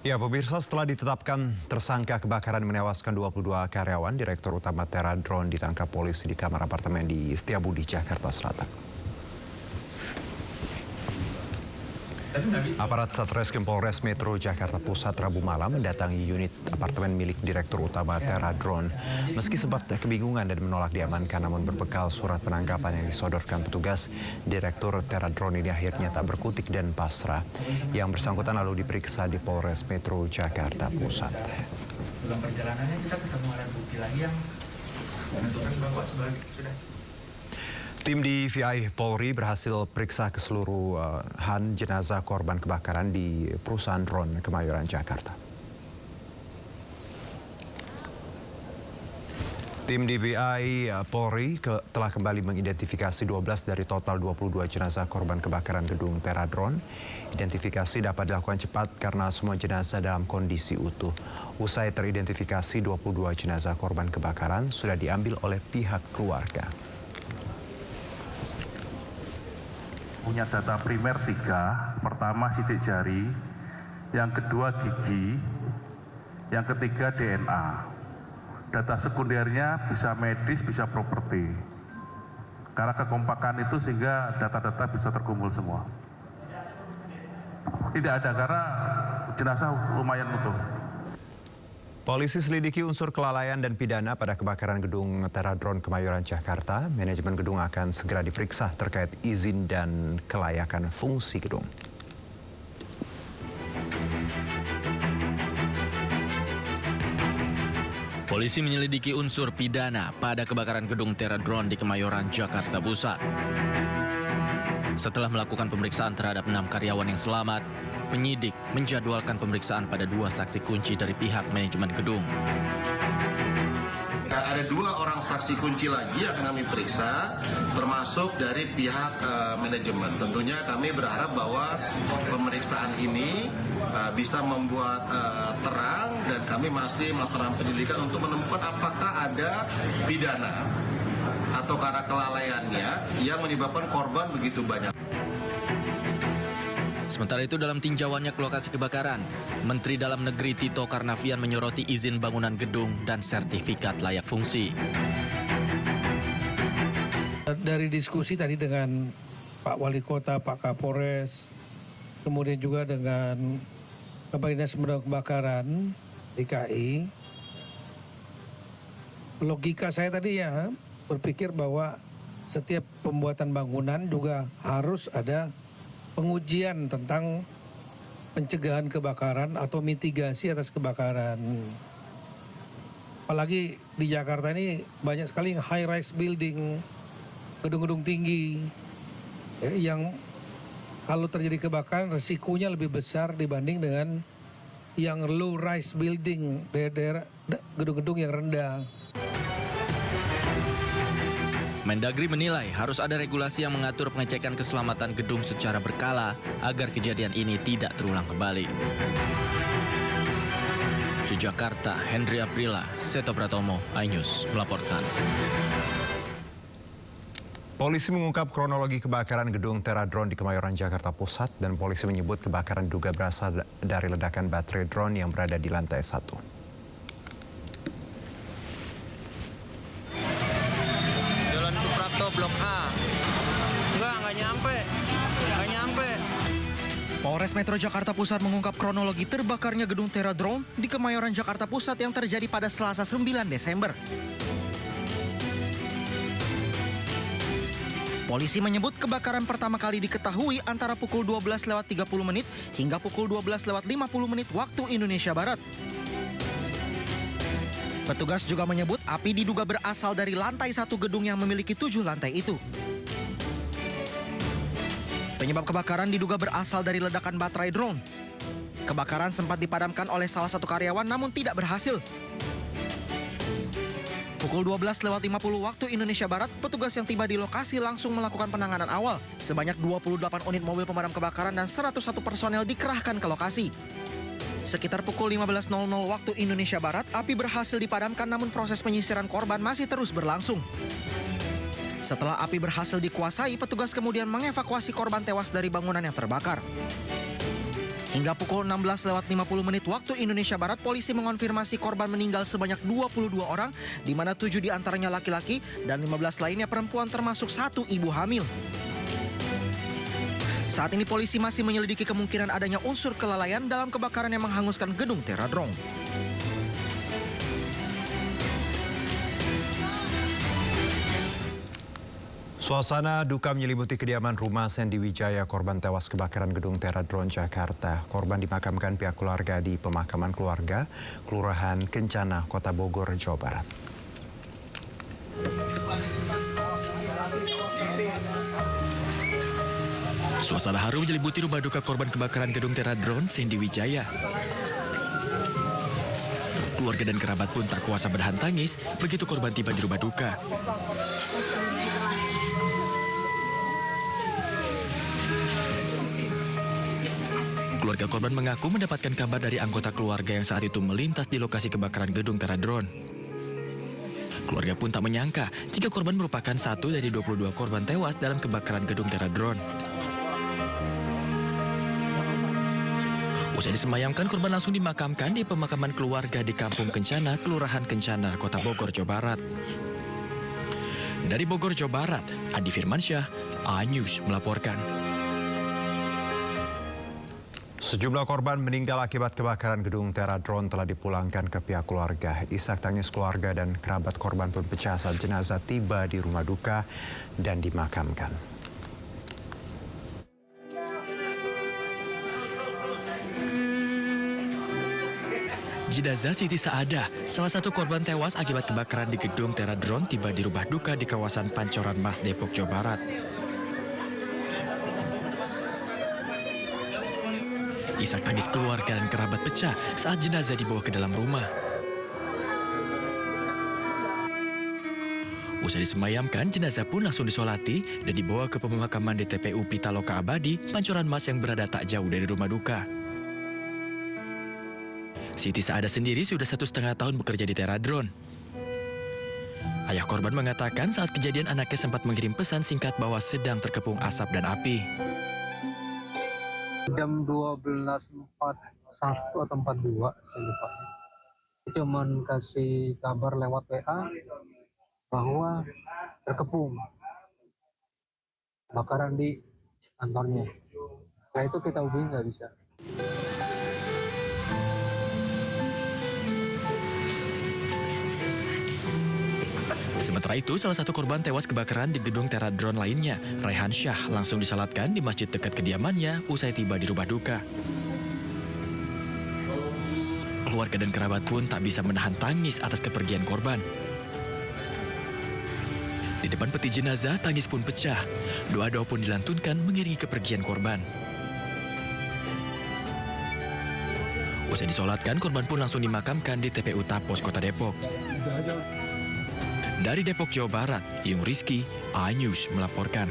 Ya, pemirsa, setelah ditetapkan tersangka kebakaran menewaskan 22 karyawan, Direktur Utama Tera Drone ditangkap polisi di kamar apartemen di Setiabudi, Jakarta Selatan. Aparat Satreskrim Polres Metro Jakarta Pusat Rabu malam mendatangi unit apartemen milik Direktur Utama Tera Drone. Meski sempat kebingungan dan menolak diamankan, namun berbekal surat penangkapan yang disodorkan petugas, Direktur Tera Drone ini akhirnya tak berkutik dan pasrah. Yang bersangkutan lalu diperiksa di Polres Metro Jakarta Pusat. Dalam perjalanannya kita ketemu alat bukti lagi yang menentukan bahwa sebagai sudah. Tim DVI Polri berhasil periksa keseluruhan jenazah korban kebakaran di perusahaan drone Kemayoran, Jakarta. Tim DVI Polri telah kembali mengidentifikasi 12 dari total 22 jenazah korban kebakaran gedung Tera Drone. Identifikasi dapat dilakukan cepat karena semua jenazah dalam kondisi utuh. Usai teridentifikasi, 22 jenazah korban kebakaran sudah diambil oleh pihak keluarga. Punya data primer 3, pertama sidik jari, yang kedua gigi, yang ketiga DNA. Data sekundernya bisa medis, bisa properti. Karena kekompakan itu sehingga data-data bisa terkumpul semua. Tidak ada karena jenazah lumayan utuh. Polisi selidiki unsur kelalaian dan pidana pada kebakaran gedung Tera Drone Kemayoran, Jakarta. Manajemen gedung akan segera diperiksa terkait izin dan kelayakan fungsi gedung. Polisi menyelidiki unsur pidana pada kebakaran gedung Tera Drone di Kemayoran, Jakarta Pusat. Setelah melakukan pemeriksaan terhadap 6 karyawan yang selamat, penyidik menjadwalkan pemeriksaan pada 2 saksi kunci dari pihak manajemen gedung. Ada 2 orang saksi kunci lagi yang akan kami periksa, termasuk dari pihak manajemen. Tentunya kami berharap bahwa pemeriksaan ini bisa membuat terang dan kami masih melaksanakan penyelidikan untuk menemukan apakah ada pidana atau karena kelalaiannya yang menyebabkan korban begitu banyak. Sementara itu dalam tinjauannya ke lokasi kebakaran, Menteri Dalam Negeri Tito Karnavian menyoroti izin bangunan gedung dan sertifikat layak fungsi. Dari diskusi tadi dengan Pak Wali Kota, Pak Kapolres, kemudian juga dengan Kepala Dinas Pemadam Kebakaran DKI, logika saya tadi ya berpikir bahwa setiap pembuatan bangunan juga harus ada pengujian tentang pencegahan kebakaran atau mitigasi atas kebakaran. Apalagi di Jakarta ini banyak sekali yang high rise building, gedung-gedung tinggi, yang kalau terjadi kebakaran resikonya lebih besar dibanding dengan yang low rise building, daerah gedung-gedung yang rendah. Mendagri menilai harus ada regulasi yang mengatur pengecekan keselamatan gedung secara berkala agar kejadian ini tidak terulang kembali. Di Jakarta, Henry Aprila, Seto Pratomo, iNews melaporkan. Polisi mengungkap kronologi kebakaran gedung Tera Drone di Kemayoran, Jakarta Pusat, dan polisi menyebut kebakaran diduga berasal dari ledakan baterai drone yang berada di lantai 1. Blok A. Nggak nyampe. Polres Metro Jakarta Pusat mengungkap kronologi terbakarnya gedung Tera Drone di Kemayoran, Jakarta Pusat yang terjadi pada Selasa 9 Desember. Polisi menyebut kebakaran pertama kali diketahui antara pukul 12:30 hingga pukul 12:50 waktu Indonesia Barat. Petugas juga menyebut api diduga berasal dari lantai 1 gedung yang memiliki 7 lantai itu. Penyebab kebakaran diduga berasal dari ledakan baterai drone. Kebakaran sempat dipadamkan oleh salah satu karyawan namun tidak berhasil. Pukul 12:50 waktu Indonesia Barat, petugas yang tiba di lokasi langsung melakukan penanganan awal. Sebanyak 28 unit mobil pemadam kebakaran dan 101 personel dikerahkan ke lokasi. Sekitar pukul 15.00 waktu Indonesia Barat, api berhasil dipadamkan namun proses penyisiran korban masih terus berlangsung. Setelah api berhasil dikuasai, petugas kemudian mengevakuasi korban tewas dari bangunan yang terbakar. Hingga pukul 16:50 waktu Indonesia Barat, polisi mengonfirmasi korban meninggal sebanyak 22 orang, di mana 7 diantaranya laki-laki dan 15 lainnya perempuan termasuk 1 ibu hamil. Saat ini polisi masih menyelidiki kemungkinan adanya unsur kelalaian dalam kebakaran yang menghanguskan gedung Teradrone. Suasana duka menyelimuti kediaman rumah Sandy Wijaya, korban tewas kebakaran gedung Teradrone Jakarta. Korban dimakamkan pihak keluarga di pemakaman keluarga, Kelurahan Kencana, Kota Bogor, Jawa Barat. Suasana haru menyelimuti rumah duka korban kebakaran gedung Teradrone Sandy Wijaya. Keluarga dan kerabat pun tak kuasa menahan tangis begitu korban tiba di rumah duka. Keluarga korban mengaku mendapatkan kabar dari anggota keluarga yang saat itu melintas di lokasi kebakaran gedung Teradrone. Keluarga pun tak menyangka jika korban merupakan satu dari 22 korban tewas dalam kebakaran gedung Teradrone. Usai disemayamkan, korban langsung dimakamkan di pemakaman keluarga di Kampung Kencana, Kelurahan Kencana, Kota Bogor, Jawa Barat. Dari Bogor, Jawa Barat, Adi Firmansyah, A-News melaporkan. Sejumlah korban meninggal akibat kebakaran gedung Teradrone telah dipulangkan ke pihak keluarga. Isak tangis keluarga dan kerabat korban pun pecah saat jenazah tiba di rumah duka dan dimakamkan. Jenazah Siti Saadah, salah satu korban tewas akibat kebakaran di gedung Teradrone, tiba di rumah duka di kawasan Pancoran Mas, Depok, Jawa Barat. Isak tangis keluarga dan kerabat pecah saat jenazah dibawa ke dalam rumah. Usai disemayamkan, jenazah pun langsung disolati dan dibawa ke pemakaman di TPU Pitaloka Abadi, Pancoran Mas yang berada tak jauh dari rumah duka. Siti Saadah sendiri sudah 1,5 tahun bekerja di Teradrone. Ayah korban mengatakan saat kejadian anaknya sempat mengirim pesan singkat bahwa sedang terkepung asap dan api. Jam 12.41 atau 42, saya lupa. Cuman kasih kabar lewat WA bahwa terkepung bakaran di kantornya. Setelah itu kita hubungi nggak bisa. Sementara itu, salah satu korban tewas kebakaran di gedung Teradrone lainnya, Raihan Syah, langsung disalatkan di masjid dekat kediamannya usai tiba di rumah duka. Keluarga dan kerabat pun tak bisa menahan tangis atas kepergian korban. Di depan peti jenazah, tangis pun pecah. Doa-doa pun dilantunkan mengiringi kepergian korban. Usai disolatkan, korban pun langsung dimakamkan di TPU Tapos, Kota Depok. Dari Depok, Jawa Barat, Yung Rizky, A-News melaporkan.